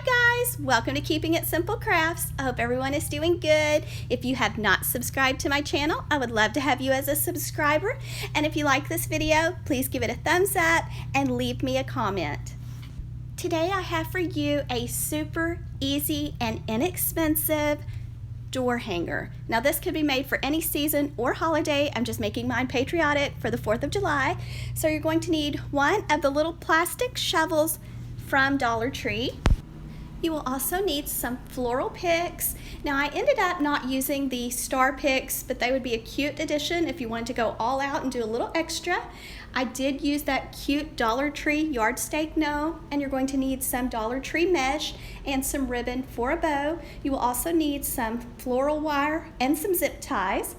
Hi guys, welcome to Keeping It Simple Crafts. I hope everyone is doing good. If you have not subscribed to my channel, I would love to have you as a subscriber. And if you like this video, please give it a thumbs up and leave me a comment. Today I have for you a super easy and inexpensive door hanger. Now this could be made for any season or holiday. I'm just making mine patriotic for the 4th of July. So you're going to need one of the little plastic shovels from Dollar Tree. You will also need some floral picks. Now I ended up not using the star picks, but they would be a cute addition if you wanted to go all out and do a little extra. I did use that cute Dollar Tree yardstake gnome, and you're going to need some Dollar Tree mesh and some ribbon for a bow. You will also need some floral wire and some zip ties.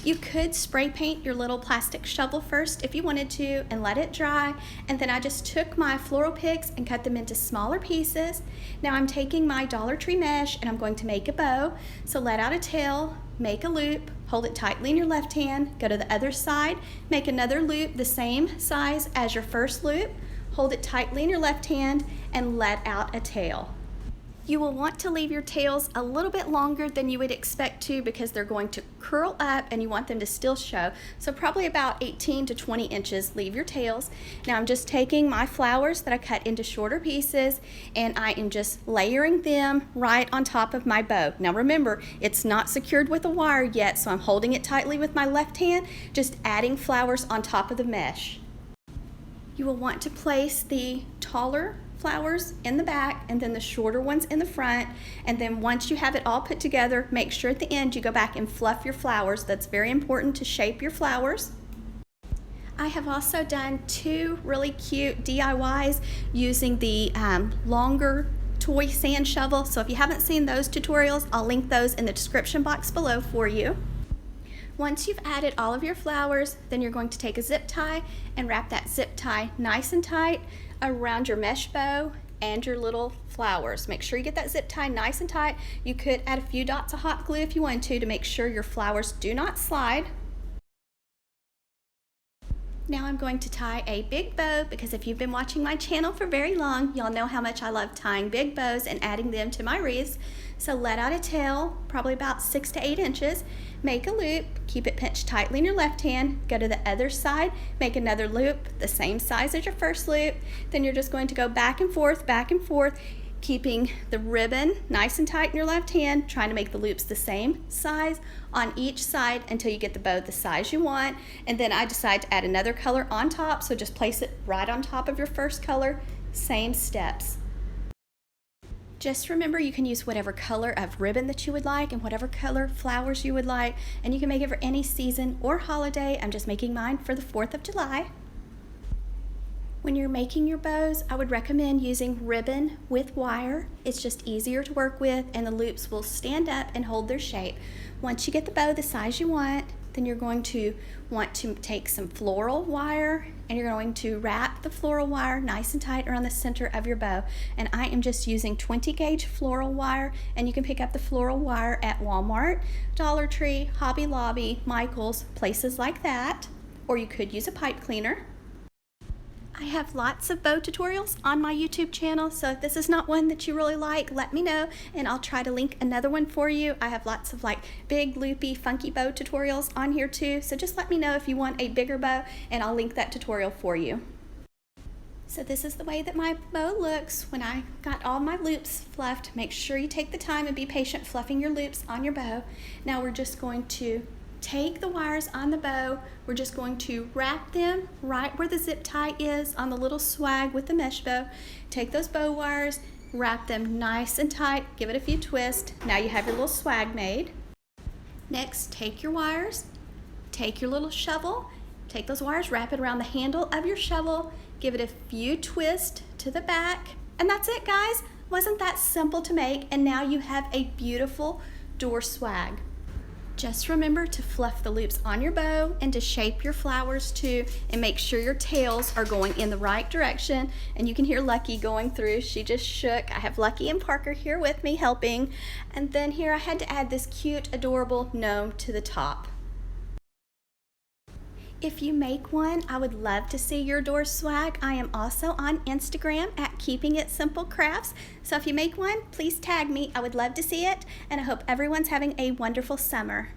You could spray paint your little plastic shovel first if you wanted to and let it dry, and then I just took my floral picks and cut them into smaller pieces. Now I'm taking my Dollar Tree mesh and I'm going to make a bow. So let out a tail, make a loop, hold it tightly in your left hand, go to the other side, make another loop the same size as your first loop, hold it tightly in your left hand, and let out a tail. You will want to leave your tails a little bit longer than you would expect to because they're going to curl up and you want them to still show. So probably about 18 to 20 inches, leave your tails. Now I'm just taking my flowers that I cut into shorter pieces and I am just layering them right on top of my bow. Now remember, it's not secured with a wire yet, so I'm holding it tightly with my left hand, just adding flowers on top of the mesh. You will want to place the taller flowers in the back and then the shorter ones in the front, and then once you have it all put together, make sure at the end you go back and fluff your flowers. That's very important to shape your flowers. I have also done two really cute DIYs using the longer toy sand shovel, so if you haven't seen those tutorials, I'll link those in the description box below for you. Once you've added all of your flowers, then you're going to take a zip tie and wrap that zip tie nice and tight around your mesh bow and your little flowers. Make sure you get that zip tie nice and tight. You could add a few dots of hot glue if you want to make sure your flowers do not slide. Now I'm going to tie a big bow because if you've been watching my channel for very long, y'all know how much I love tying big bows and adding them to my wreaths. So let out a tail, probably about 6 to 8 inches, make a loop, keep it pinched tightly in your left hand, go to the other side, make another loop the same size as your first loop, then you're just going to go back and forth, keeping the ribbon nice and tight in your left hand, trying to make the loops the same size on each side until you get the bow the size you want. And then I decide to add another color on top, so just place it right on top of your first color, same steps. Just remember, you can use whatever color of ribbon that you would like and whatever color flowers you would like, and you can make it for any season or holiday. I'm just making mine for the 4th of July. When you're making your bows, I would recommend using ribbon with wire. It's just easier to work with and the loops will stand up and hold their shape. Once you get the bow the size you want, then you're going to want to take some floral wire and you're going to wrap the floral wire nice and tight around the center of your bow. And I am just using 20 gauge floral wire, and you can pick up the floral wire at Walmart, Dollar Tree, Hobby Lobby, Michael's, places like that, or you could use a pipe cleaner. I have lots of bow tutorials on my YouTube channel, so if this is not one that you really like, let me know and I'll try to link another one for you. I have lots of like big, loopy, funky bow tutorials on here too, so just let me know if you want a bigger bow and I'll link that tutorial for you. So this is the way that my bow looks when I got all my loops fluffed. Make sure you take the time and be patient fluffing your loops on your bow. Now we're just going to take the wires on the bow, we're just going to wrap them right where the zip tie is on the little swag with the mesh bow. Take those bow wires, wrap them nice and tight, give it a few twists. Now you have your little swag made. Next, take your wires, take your little shovel, take those wires, wrap it around the handle of your shovel, give it a few twists to the back, and that's it, guys. Wasn't that simple to make? And now you have a beautiful door swag. Just remember to fluff the loops on your bow and to shape your flowers too, and make sure your tails are going in the right direction. And you can hear Lucky going through, she just shook. I have Lucky and Parker here with me helping. And then here I had to add this cute, adorable gnome to the top. If you make one, I would love to see your door swag. I am also on Instagram at Keeping It Simple Crafts. So if you make one, please tag me. I would love to see it, and I hope everyone's having a wonderful summer.